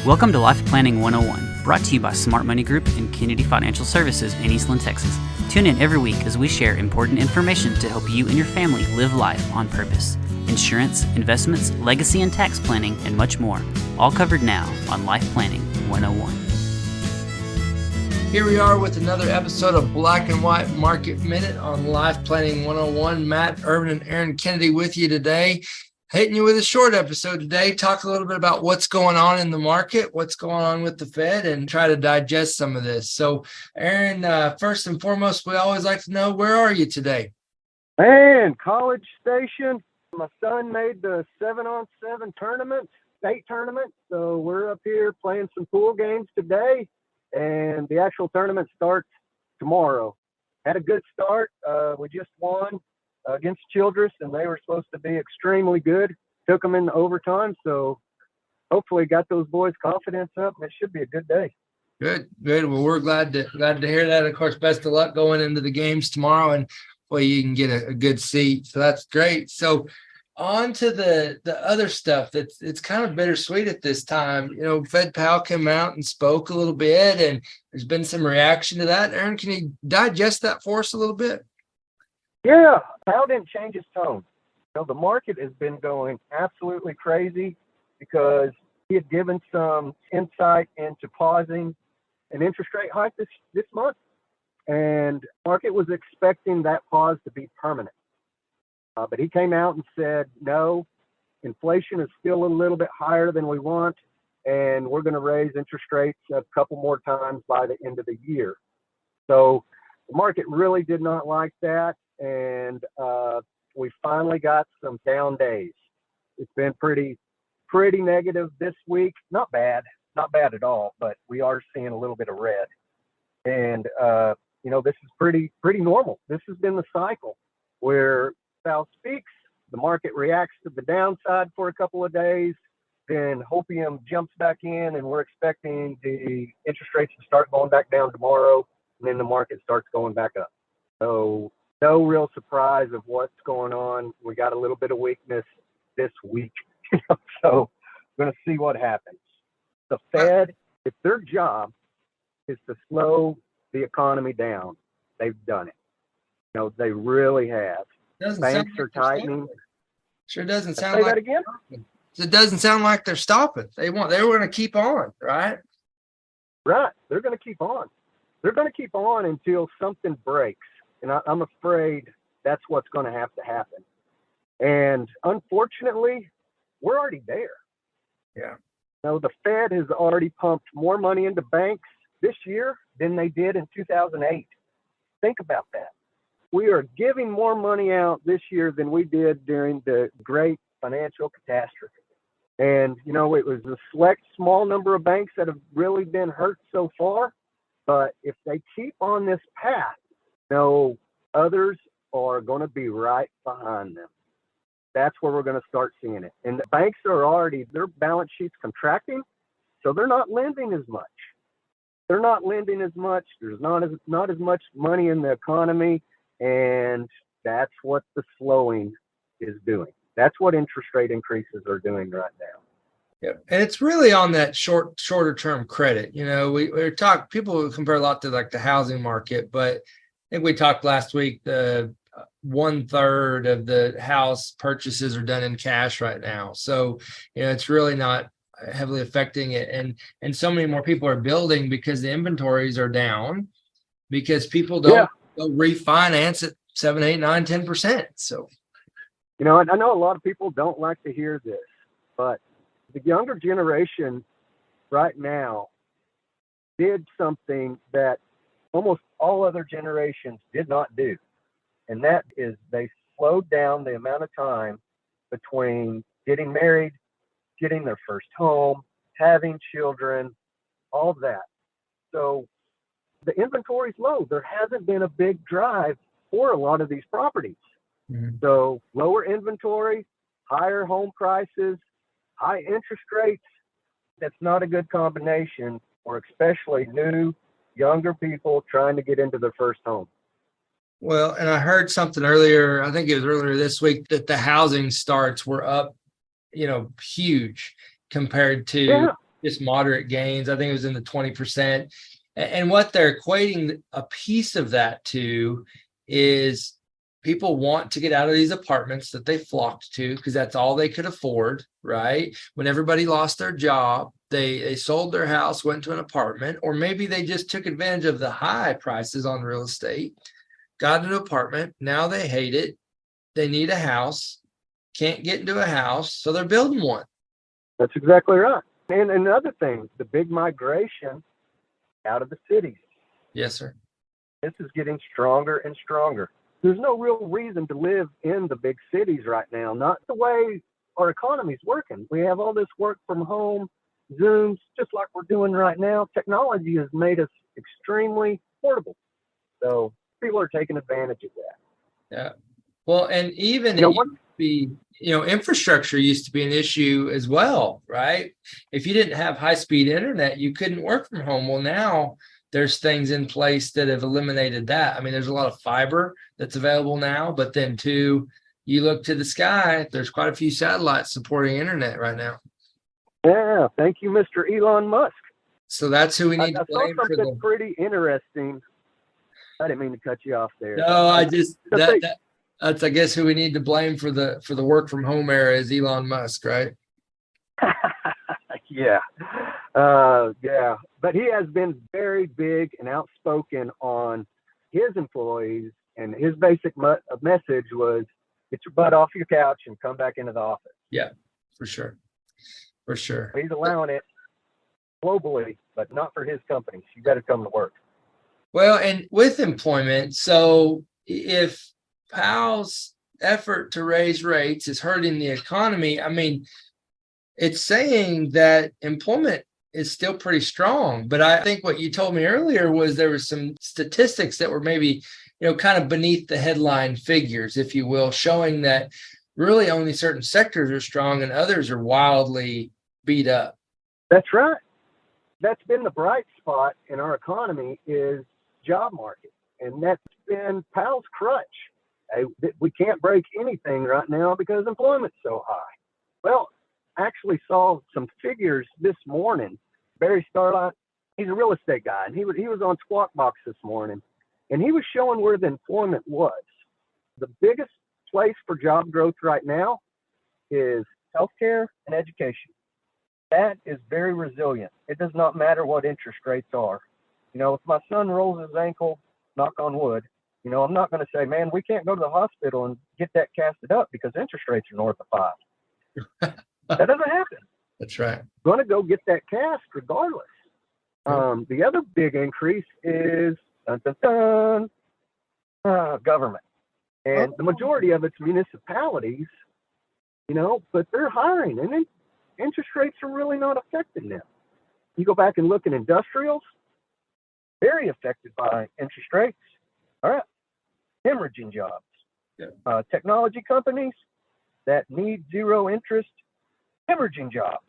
Welcome to Life Planning 101, brought to you by Smart Money Group and Kennedy Financial Services in Eastland, Texas. Tune in every week as we share important information to help you and your family live life on purpose. Insurance, investments, legacy and tax planning, and much more. All covered now on Life Planning 101. Here we are with another episode of Black and White Market Minute on Life Planning 101. Matt Ervin and Aaron Kennedy with you today. Hitting you with a short episode today. Talk a little bit about what's going on in the market, what's going on with the Fed, and try to digest some of this. So, Aaron, first and foremost, we always like to know, where are you today? Man, College Station. My son made the 7-on-7 tournament, state tournament. So we're up here playing some pool games today, and the actual tournament starts tomorrow. Had a good start. We just won against Childress, and they were supposed to be extremely good. Took them into overtime, so hopefully got those boys' confidence up, and it should be a good day. Good. Well, we're glad to hear that. Of course, best of luck going into the games tomorrow, and well, you can get a good seat. So that's great. So on to the other stuff it's kind of bittersweet at this time. You know, Fed Powell came out and spoke a little bit, and there's been some reaction to that. Aaron, can you digest that for us a little bit? Yeah, Powell didn't change his tone. You know, the market has been going absolutely crazy because he had given some insight into pausing an interest rate hike this month, and market was expecting that pause to be permanent. But he came out and said, no, inflation is still a little bit higher than we want, and we're going to raise interest rates a couple more times by the end of the year. So the market really did not like that, and we finally got some down days. It's been pretty negative this week. Not bad at all, but we are seeing a little bit of red. And, you know, this is pretty normal. This has been the cycle where Powell speaks, the market reacts to the downside for a couple of days, then hopium jumps back in, and we're expecting the interest rates to start going back down tomorrow, and then the market starts going back up. So no real surprise of what's going on. We got a little bit of weakness this week, so we're going to see what happens. The Fed, if their job is to slow the economy down, they've done it. You know, they really have. Banks are tightening. Sure doesn't sound Say like that again. It doesn't sound like they're stopping. They were going to keep on, right? Right. They're going to keep on. They're going to keep on until something breaks. And I'm afraid that's what's going to have to happen. And unfortunately, we're already there. Yeah. You know, the Fed has already pumped more money into banks this year than they did in 2008. Think about that. We are giving more money out this year than we did during the great financial catastrophe. And, you know, it was a select small number of banks that have really been hurt so far. But if they keep on this path, you know, others are going to be right behind them. That's where we're going to start seeing it. And the banks are already, their balance sheets contracting, so they're not lending as much. There's not as much money in the economy. And that's what the slowing is doing. That's what interest rate increases are doing right now. Yeah, and it's really on that shorter term credit. You know, people compare a lot to like the housing market, but I think we talked last week, the 1/3 of the house purchases are done in cash right now. So, you know, it's really not heavily affecting it. And so many more people are building because the inventories are down, because people don't go refinance at 7, 8, 9, 10%. So, you know, I know a lot of people don't like to hear this, but the younger generation right now did something that almost all other generations did not do. And that is they slowed down the amount of time between getting married, getting their first home, having children, all of that. So the inventory's low. There hasn't been a big drive for a lot of these properties. Mm-hmm. So lower inventory, higher home prices, high interest rates, that's not a good combination for especially new, younger people trying to get into their first home. Well, and I heard something earlier, I think it was earlier this week, that the housing starts were up, you know, huge compared to just moderate gains. I think it was in the 20%. And what they're equating a piece of that to is people want to get out of these apartments that they flocked to because that's all they could afford, right? When everybody lost their job, they sold their house, went to an apartment, or maybe they just took advantage of the high prices on real estate, got an apartment. Now they hate it. They need a house, can't get into a house, so they're building one. That's exactly right. And another thing, the big migration out of the cities. Yes, sir. This is getting stronger and stronger. There's no real reason to live in the big cities right now, not the way our economy's working. We have all this work from home, Zooms, just like we're doing right now. Technology has made us extremely portable. So people are taking advantage of that. Yeah. Well, and even infrastructure used to be an issue as well, right? If you didn't have high-speed internet, you couldn't work from home. Well, now there's things in place that have eliminated that. I mean, there's a lot of fiber that's available now, but then too, you look to the sky, there's quite a few satellites supporting internet right now. Yeah, thank you, Mr. Elon Musk. So that's who we need to blame for something pretty interesting. I didn't mean to cut you off there. No, that's I guess who we need to blame for the work from home era is Elon Musk, right? Yeah. Yeah. But he has been very big and outspoken on his employees, and his basic message was get your butt off your couch and come back into the office. Yeah, for sure. For sure. He's allowing it globally, but not for his companies. You got to come to work. Well, and with employment, so if Powell's effort to raise rates is hurting the economy, I mean, it's saying that employment is still pretty strong. But I think what you told me earlier was there was some statistics that were maybe, kind of beneath the headline figures, if you will, showing that really only certain sectors are strong and others are wildly beat up. That's right. That's been the bright spot in our economy is job market. And that's been Powell's crutch. We can't break anything right now because employment's so high. Well, I actually saw some figures this morning. Barry Starlight, he's a real estate guy, and he was on Squawk Box this morning, and he was showing where the employment was. The biggest place for job growth right now is healthcare and education. That is very resilient. It does not matter what interest rates are. If my son rolls his ankle, knock on wood, I'm not going to say, man, we can't go to the hospital and get that casted up because interest rates are north of 5. That doesn't happen. That's right. I'm going to go get that cast regardless. The other big increase is government. And the majority of it's municipalities, but they're hiring, and then interest rates are really not affecting them. You go back and look at industrials, very affected by interest rates. All right. Hemorrhaging jobs. Yeah. Technology companies that need zero interest, hemorrhaging jobs.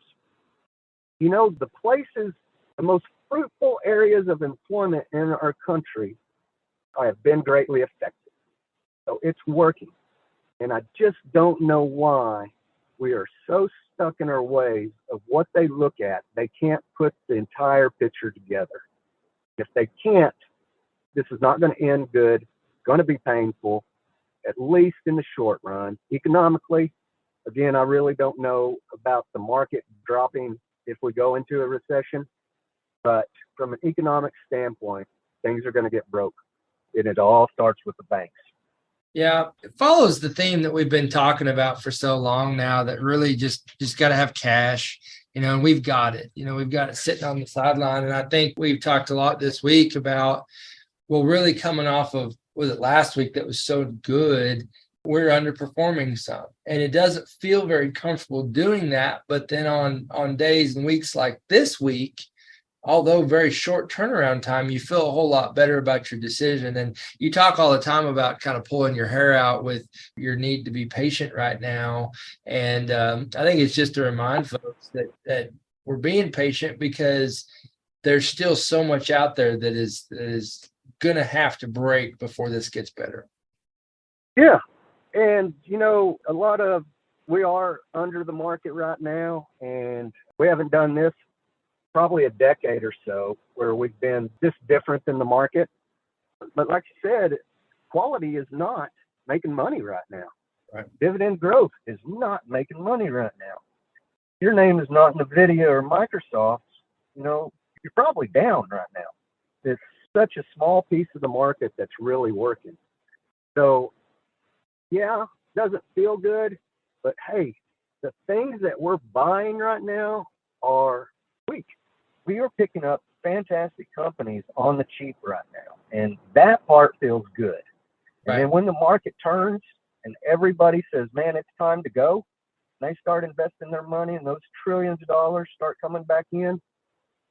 The places, the most fruitful areas of employment in our country have been greatly affected. So it's working. And I just don't know why we are so stuck in our ways of what they look at. They can't put the entire picture together. If they can't, this is not going to end good, going to be painful, at least in the short run. Economically, again, I really don't know about the market dropping if we go into a recession, but from an economic standpoint, things are going to get broke, and it all starts with the banks. Yeah, it follows the theme that we've been talking about for so long now, that really just got to have cash, and we've got it. We've got it sitting on the sideline. And I think we've talked a lot this week about, well, really coming off of, was it last week that was so good, we're underperforming some. And it doesn't feel very comfortable doing that. But then on days and weeks like this week, although very short turnaround time, you feel a whole lot better about your decision. And you talk all the time about kind of pulling your hair out with your need to be patient right now. And I think it's just to remind folks that we're being patient because there's still so much out there that is going to have to break before this gets better. Yeah. And, we are under the market right now, and we haven't done this probably a decade or so where we've been this different than the market. But like you said, quality is not making money right now. Right. Dividend growth is not making money right now. Your name is not NVIDIA or Microsoft, you're probably down right now. It's such a small piece of the market that's really working. So, yeah, doesn't feel good, but hey, the things that we're buying right now are weak. We are picking up fantastic companies on the cheap right now, and that part feels good. Right. And then when the market turns and everybody says, man, it's time to go, and they start investing their money and those trillions of dollars start coming back in,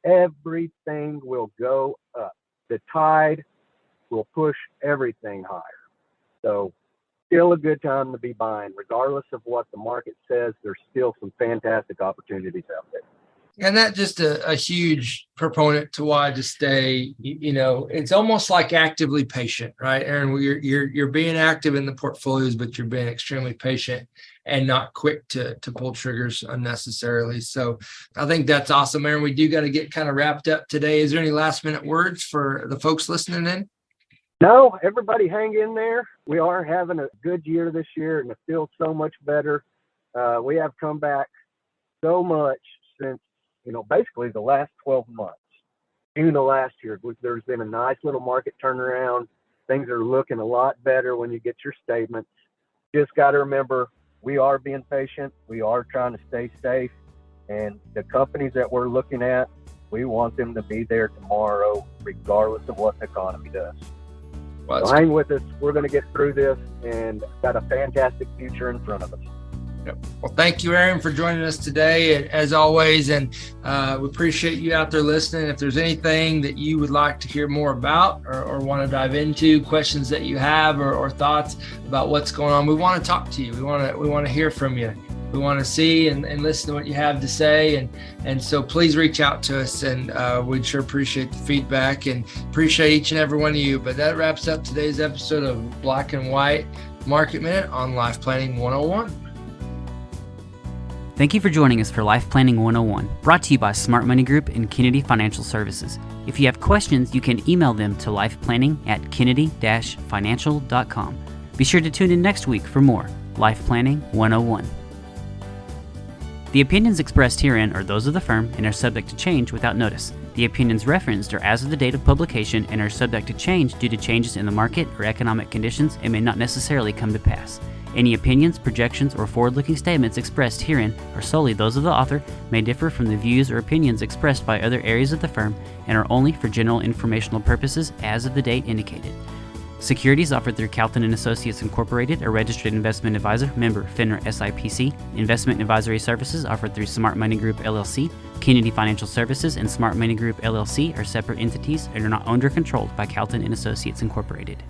everything will go up. The tide will push everything higher. So still a good time to be buying. Regardless of what the market says, there's still some fantastic opportunities out there. And that just a huge proponent to why to stay, it's almost like actively patient, right, Aaron? You're being active in the portfolios, but you're being extremely patient and not quick to pull triggers unnecessarily. So I think that's awesome, Aaron. We do got to get kind of wrapped up today. Is there any last minute words for the folks listening in? No, everybody hang in there. We are having a good year this year, and it feels so much better. We have come back so much since, basically the last 12 months. June of last year, there's been a nice little market turnaround. Things are looking a lot better when you get your statements. Just got to remember, we are being patient. We are trying to stay safe. And the companies that we're looking at, we want them to be there tomorrow, regardless of what the economy does. Well, so hang with us. We're going to get through this and got a fantastic future in front of us. Yep. Well, thank you, Aaron, for joining us today, as always. And we appreciate you out there listening. If there's anything that you would like to hear more about or want to dive into, questions that you have or thoughts about what's going on, we want to talk to you. We want to hear from you. We want to see and listen to what you have to say. And so please reach out to us, and we'd sure appreciate the feedback and appreciate each and every one of you. But that wraps up today's episode of Black and White Market Minute on Life Planning 101. Thank you for joining us for Life Planning 101, brought to you by Smart Money Group and Kennedy Financial Services. If you have questions, you can email them to lifeplanning@kennedy-financial.com. Be sure to tune in next week for more Life Planning 101. The opinions expressed herein are those of the firm and are subject to change without notice. The opinions referenced are as of the date of publication and are subject to change due to changes in the market or economic conditions and may not necessarily come to pass. Any opinions, projections, or forward-looking statements expressed herein are solely those of the author, may differ from the views or opinions expressed by other areas of the firm, and are only for general informational purposes as of the date indicated. Securities offered through Calton & Associates Incorporated, a registered investment advisor, member FINRA SIPC. Investment advisory services offered through Smart Money Group LLC. Kennedy Financial Services and Smart Money Group LLC are separate entities and are not owned or controlled by Calton & Associates Incorporated.